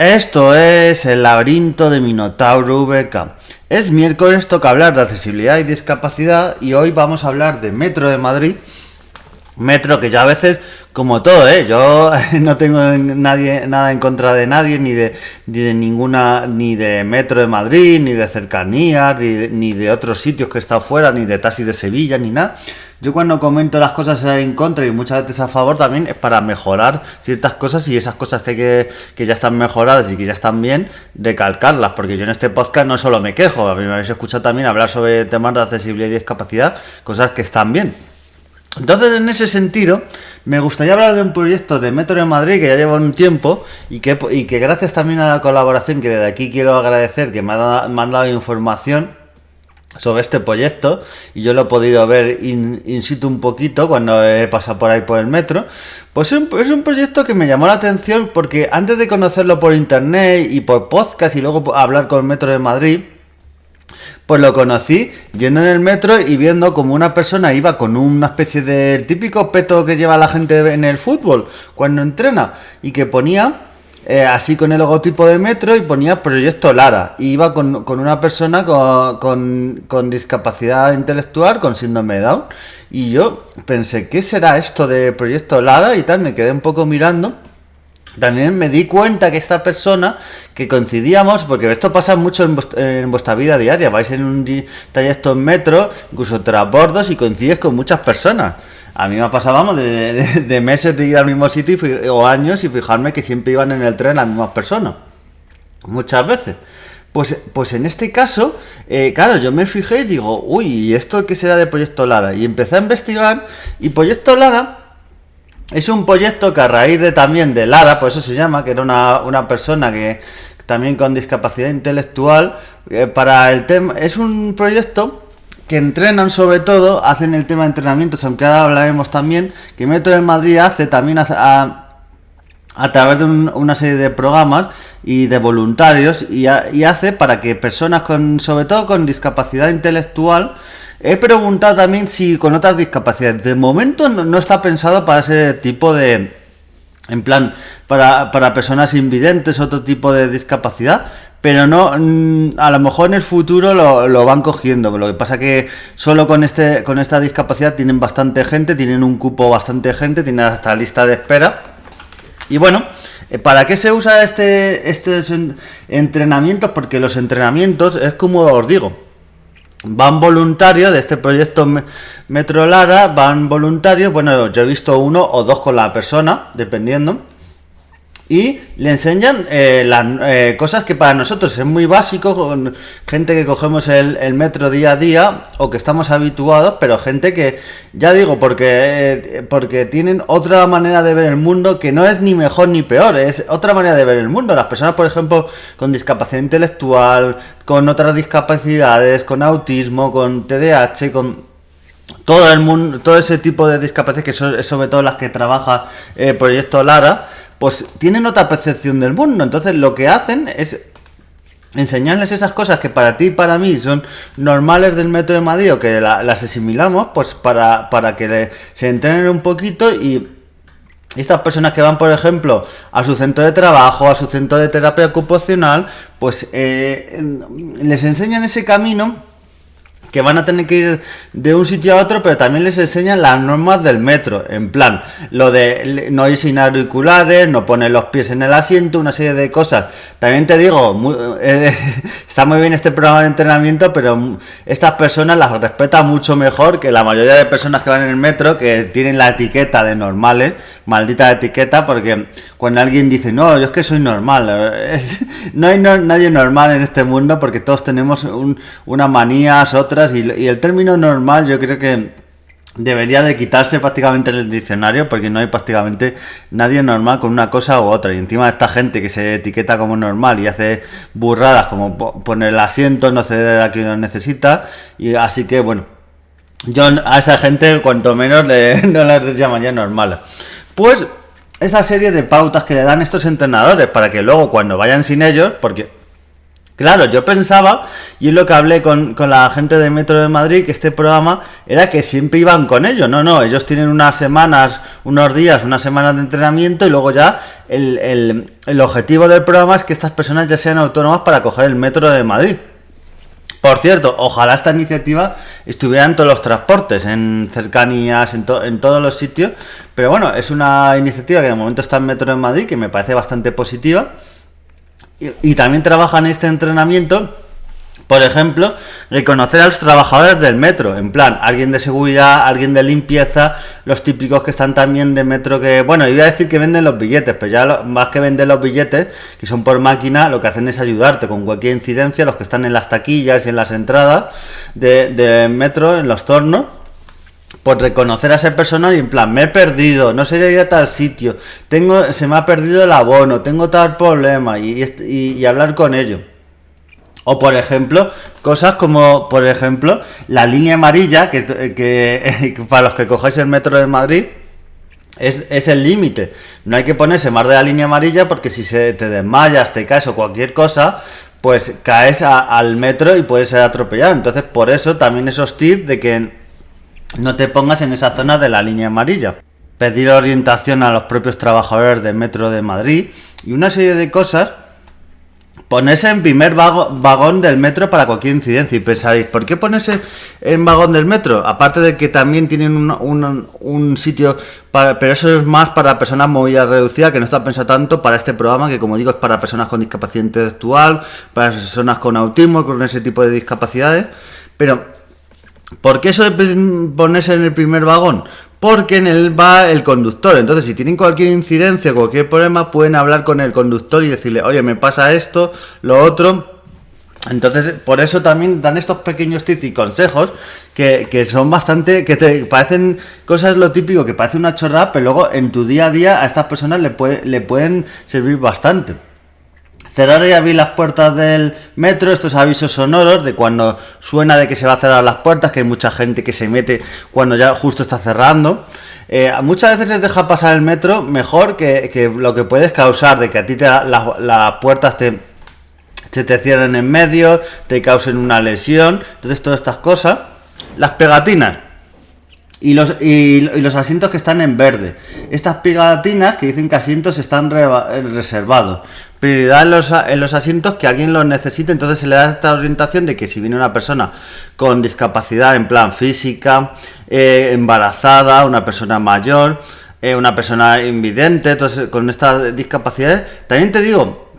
Esto es el laberinto de Minotauro VK. Es miércoles, toca hablar de accesibilidad y discapacidad y hoy vamos a hablar de Metro de Madrid. Metro que ya a veces, como todo, yo no tengo nada en contra de nadie, ni de ninguna, ni de Metro de Madrid, ni de cercanías, ni de otros sitios que está fuera, ni de Taxi de Sevilla, ni nada. Yo cuando comento las cosas en contra y muchas veces a favor también es para mejorar ciertas cosas y esas cosas que ya están mejoradas y que ya están bien, recalcarlas, porque yo en este podcast no solo me quejo, a mí me habéis escuchado también hablar sobre temas de accesibilidad y discapacidad, cosas que están bien. Entonces, en ese sentido, me gustaría hablar de un proyecto de Metro de Madrid que ya lleva un tiempo y que gracias también a la colaboración, que desde aquí quiero agradecer, que me han dado información sobre este proyecto y yo lo he podido ver in situ un poquito cuando he pasado por ahí por el metro. Pues es un proyecto que me llamó la atención porque antes de conocerlo por internet y por podcast y luego hablar con el Metro de Madrid, pues lo conocí yendo en el metro y viendo como una persona iba con una especie de típico peto que lleva la gente en el fútbol cuando entrena y que ponía así con el logotipo de Metro y ponía Proyecto Lara y iba con una persona con discapacidad intelectual, con síndrome de Down, y yo pensé, ¿qué será esto de Proyecto Lara? Y tal, me quedé un poco mirando. También me di cuenta que esta persona, que coincidíamos, porque esto pasa mucho en vuestra vida diaria, vais en un trayecto en metro, incluso transbordos, y coincides con muchas personas. A mí me pasaba de meses de ir al mismo sitio o años y fijarme que siempre iban en el tren las mismas personas. Muchas veces. Pues en este caso, claro, yo me fijé y digo, uy, ¿y esto qué será de Proyecto Lara? Y empecé a investigar, y Proyecto Lara es un proyecto que a raíz también de Lara, por eso se llama, que era una persona que también con discapacidad intelectual, para el tema, es un proyecto que entrenan sobre todo, hacen el tema de entrenamientos, aunque ahora hablaremos también, que Metro de Madrid hace también a través de una serie de programas y de voluntarios y hace para que personas sobre todo con discapacidad intelectual. He preguntado también si con otras discapacidades. De momento no está pensado para ese tipo de... En plan, para personas invidentes, otro tipo de discapacidad. Pero no, a lo mejor en el futuro lo van cogiendo. Lo que pasa que solo con esta discapacidad tienen bastante gente, tienen un cupo bastante gente, tienen hasta lista de espera. Y bueno, ¿para qué se usa estos entrenamientos? Porque los entrenamientos, es como os digo, van voluntarios de este proyecto Metro Lara, van voluntarios, bueno, yo he visto uno o dos con la persona, dependiendo, y le enseñan las cosas que para nosotros es muy básico, con gente que cogemos el metro día a día o que estamos habituados, pero gente que, ya digo, porque tienen otra manera de ver el mundo que no es ni mejor ni peor, es otra manera de ver el mundo. Las personas, por ejemplo, con discapacidad intelectual, con otras discapacidades, con autismo, con TDAH, con todo el mundo, todo ese tipo de discapacidades que son sobre todo las que trabaja el Proyecto Lara, pues tienen otra percepción del mundo. Entonces lo que hacen es enseñarles esas cosas que para ti y para mí son normales del Metro de Madrid o que las asimilamos, pues para que se entrenen un poquito. Y estas personas que van, por ejemplo, a su centro de trabajo, a su centro de terapia ocupacional, pues les enseñan ese camino, que van a tener que ir de un sitio a otro, pero también les enseñan las normas del metro, en plan, lo de no ir sin auriculares, no poner los pies en el asiento, una serie de cosas. También te digo, está muy bien este programa de entrenamiento, pero estas personas las respetan mucho mejor que la mayoría de personas que van en el metro, que tienen la etiqueta de normales, maldita etiqueta, porque cuando alguien dice, no, yo es que soy normal, no hay nadie normal en este mundo, porque todos tenemos unas manías, otras, y el término normal yo creo que debería de quitarse prácticamente del diccionario, porque no hay prácticamente nadie normal con una cosa u otra. Y encima esta gente que se etiqueta como normal y hace burradas como poner el asiento, no ceder a quien lo necesita, y así que bueno, yo a esa gente cuanto menos no les llamaría normales. Pues esa serie de pautas que le dan estos entrenadores para que luego cuando vayan sin ellos, porque claro, yo pensaba, y es lo que hablé con la gente de Metro de Madrid, que este programa era que siempre iban con ellos. No, ellos tienen unas semanas, unos días, unas semanas de entrenamiento y luego ya el objetivo del programa es que estas personas ya sean autónomas para coger el metro de Madrid. Por cierto, ojalá esta iniciativa estuviera en todos los transportes, en cercanías, en todos los sitios, pero bueno, es una iniciativa que de momento está en Metro de Madrid, que me parece bastante positiva, y también trabaja en este entrenamiento. Por ejemplo, reconocer a los trabajadores del metro, en plan, alguien de seguridad, alguien de limpieza, los típicos que están también de metro que, bueno, iba a decir que venden los billetes, pero ya más que vender los billetes, que son por máquina, lo que hacen es ayudarte con cualquier incidencia, los que están en las taquillas y en las entradas de metro, en los tornos, pues reconocer a ese personal y en plan, me he perdido, no sé ir a tal sitio, se me ha perdido el abono, tengo tal problema, y hablar con ellos. O por ejemplo, cosas como, por ejemplo, la línea amarilla, que para los que cojáis el metro de Madrid, es el límite. No hay que ponerse más de la línea amarilla porque si te desmayas, te caes o cualquier cosa, pues caes al metro y puedes ser atropellado. Entonces, por eso también esos tips de que no te pongas en esa zona de la línea amarilla. Pedir orientación a los propios trabajadores del metro de Madrid y una serie de cosas. Ponerse en primer vagón del metro para cualquier incidencia. Y pensaréis, ¿por qué ponerse en vagón del metro? Aparte de que también tienen un sitio, pero eso es más para personas movilidad reducida, que no está pensado tanto para este programa, que como digo es para personas con discapacidad intelectual, para personas con autismo, con ese tipo de discapacidades. Pero, ¿por qué eso de ponerse en el primer vagón? Porque en él va el conductor, entonces si tienen cualquier incidencia, cualquier problema, pueden hablar con el conductor y decirle, oye, me pasa esto, lo otro. Entonces, por eso también dan estos pequeños tips y consejos que son bastante, que te parecen cosas lo típico, que parece una chorrada, pero luego en tu día a día a estas personas le pueden servir bastante. Cerrar y abrir las puertas del metro, estos avisos sonoros de cuando suena de que se va a cerrar las puertas, que hay mucha gente que se mete cuando ya justo está cerrando. Muchas veces les deja pasar el metro mejor que lo que puedes causar, de que a ti las puertas se te cierren en medio, te causen una lesión. Entonces todas estas cosas, las pegatinas y los asientos que están en verde. Estas pegatinas que dicen que asientos están reservados. Prioridad en los asientos que alguien los necesite, entonces se le da esta orientación de que si viene una persona con discapacidad en plan física, embarazada, una persona mayor, una persona invidente, entonces con estas discapacidades, también te digo,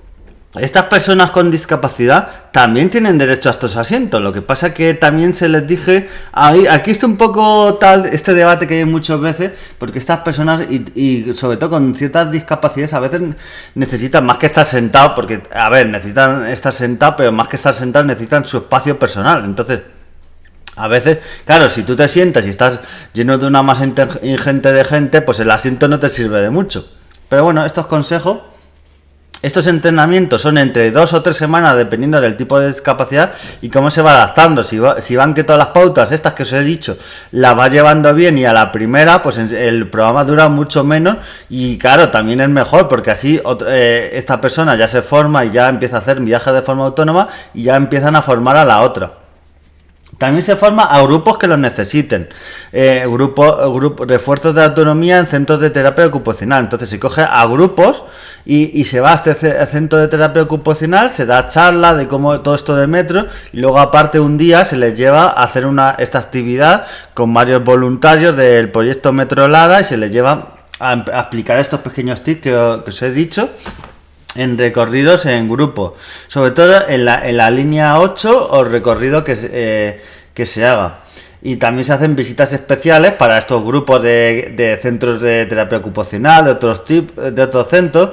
estas personas con discapacidad también tienen derecho a estos asientos. Lo que pasa que también se les dije, aquí está un poco tal este debate que hay muchas veces, porque estas personas y sobre todo con ciertas discapacidades a veces necesitan más que estar sentados, porque a ver, necesitan estar sentados, pero más que estar sentados necesitan su espacio personal. Entonces, a veces, claro, si tú te sientas y estás lleno de una masa ingente de gente, pues el asiento no te sirve de mucho. Pero bueno, estos consejos. Estos entrenamientos son entre 2 o 3 semanas dependiendo del tipo de discapacidad y cómo se va adaptando. Si van que todas las pautas estas que os he dicho las va llevando bien y a la primera, pues el programa dura mucho menos y claro, también es mejor porque así esta persona ya se forma y ya empieza a hacer viajes de forma autónoma y ya empiezan a formar a la otra. También se forma a grupos que los necesiten. Refuerzos de autonomía en centros de terapia ocupacional. Entonces se coge a grupos y se va a este centro de terapia ocupacional, se da charla de cómo todo esto de metro y luego aparte un día se les lleva a hacer esta actividad con varios voluntarios del proyecto Metro Lara y se les lleva a explicar estos pequeños tips que os he dicho. En recorridos en grupo, sobre todo en la línea 8 o recorrido que se haga. Y también se hacen visitas especiales para estos grupos de centros de terapia ocupacional, de otros centros.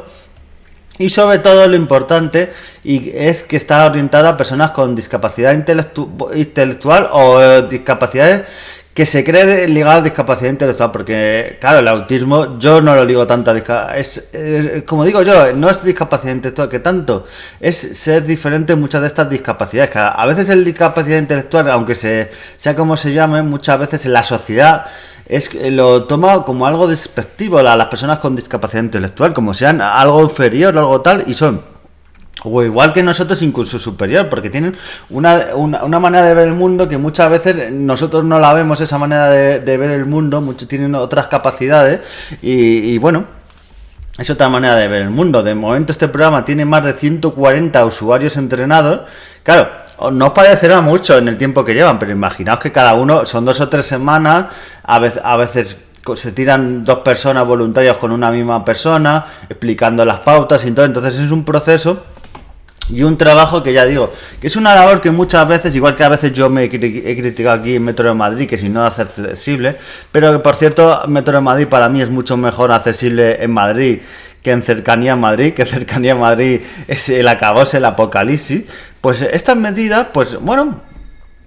Y sobre todo lo importante es que está orientado a personas con discapacidad intelectual o discapacidades que se cree ligado a discapacidad intelectual, porque claro, el autismo yo no lo ligo tanto a discapacidad, como digo yo, no es discapacidad intelectual que tanto, es ser diferente en muchas de estas discapacidades, que a veces el discapacidad intelectual, aunque sea como se llame, muchas veces en la sociedad lo toma como algo despectivo a las personas con discapacidad intelectual, como sean algo inferior o algo tal, y son O igual que nosotros, incluso superior, porque tienen una manera de ver el mundo que muchas veces nosotros no la vemos, esa manera de ver el mundo, muchos tienen otras capacidades y bueno, es otra manera de ver el mundo. De momento este programa tiene más de 140 usuarios entrenados. Claro, no os parecerá mucho en el tiempo que llevan, pero imaginaos que cada uno son 2 o 3 semanas, a veces se tiran 2 personas voluntarias con una misma persona, explicando las pautas y todo, entonces es un proceso y un trabajo que ya digo, que es una labor que muchas veces, igual que a veces yo he criticado aquí en Metro de Madrid, que si no es accesible, pero que por cierto, Metro de Madrid para mí es mucho mejor accesible en Madrid que en Cercanía Madrid, que Cercanía Madrid es el acabose, el apocalipsis. Pues estas medidas, pues bueno,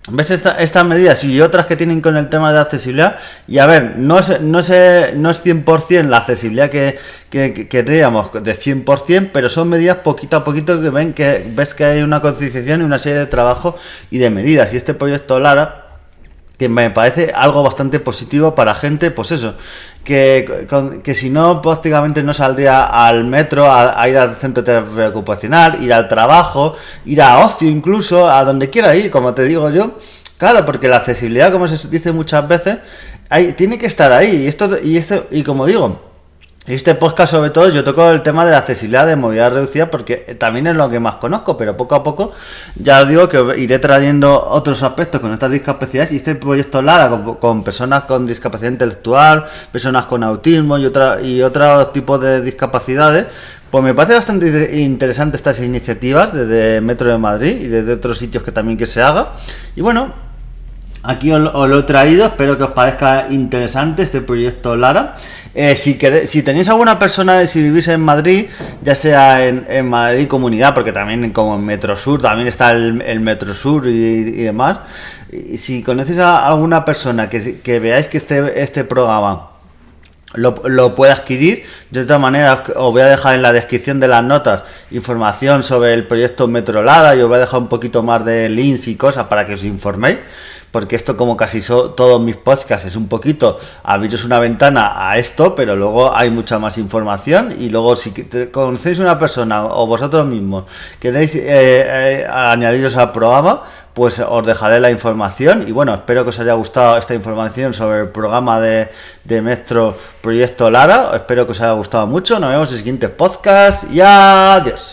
ves estas medidas y otras que tienen con el tema de accesibilidad, y a ver, no es 100% la accesibilidad que querríamos de 100%, pero son medidas poquito a poquito que ves que hay una concienciación y una serie de trabajos y de medidas, y este proyecto Lara, que me parece algo bastante positivo para gente, pues eso, que si no prácticamente no saldría al metro, a ir al centro terapia ocupacional, ir al trabajo, ir a ocio incluso, a donde quiera ir, como te digo yo. Claro, porque la accesibilidad, como se dice muchas veces, tiene que estar ahí, y como digo, este podcast sobre todo yo toco el tema de la accesibilidad de movilidad reducida porque también es lo que más conozco, pero poco a poco ya os digo que iré trayendo otros aspectos con estas discapacidades, y este proyecto Lara con personas con discapacidad intelectual, personas con autismo y otros tipos de discapacidades, pues me parece bastante interesante estas iniciativas desde Metro de Madrid y desde otros sitios que también que se haga. Y bueno, aquí os lo he traído, espero que os parezca interesante este proyecto Lara. Si tenéis alguna persona, si vivís en Madrid, ya sea en Madrid Comunidad, porque también como en Metro Sur, también está el Metro Sur y demás, y si conocéis a alguna persona que veáis que este programa lo puede adquirir, de otra manera os voy a dejar en la descripción de las notas información sobre el proyecto Metro Lara, y os voy a dejar un poquito más de links y cosas para que os informéis, porque esto, como casi todos mis podcasts, es un poquito abriros una ventana a esto, pero luego hay mucha más información. Y luego, si conocéis una persona o vosotros mismos queréis añadiros al programa, pues os dejaré la información. Y bueno, espero que os haya gustado esta información sobre el programa de Metro Proyecto Lara. Espero que os haya gustado mucho. Nos vemos en el siguiente podcast y adiós.